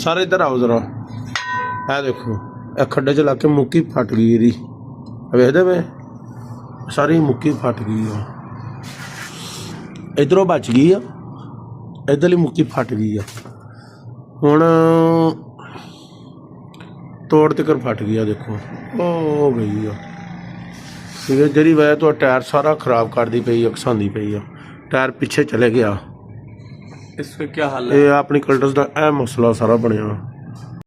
सारे इधर आओ जरा। है देखो ए खड्डे च लग के मुक्की फट गई ਇਹਦੀ ਵੇਖਦੇ ਵੇ सारी मुक्की फट गई आ इधरों बच गई आ इधरली मुक्की फट गई आ हुण तोड़ तक फट गई आ देखो हो गई आ ठीक है जी वजह तो टायर सारा खराब करती पई घसांदी पई आ टायर पिछे चले गया। इसका क्या हल है? ये अपनी कल्टस का यह मसला सारा बनया।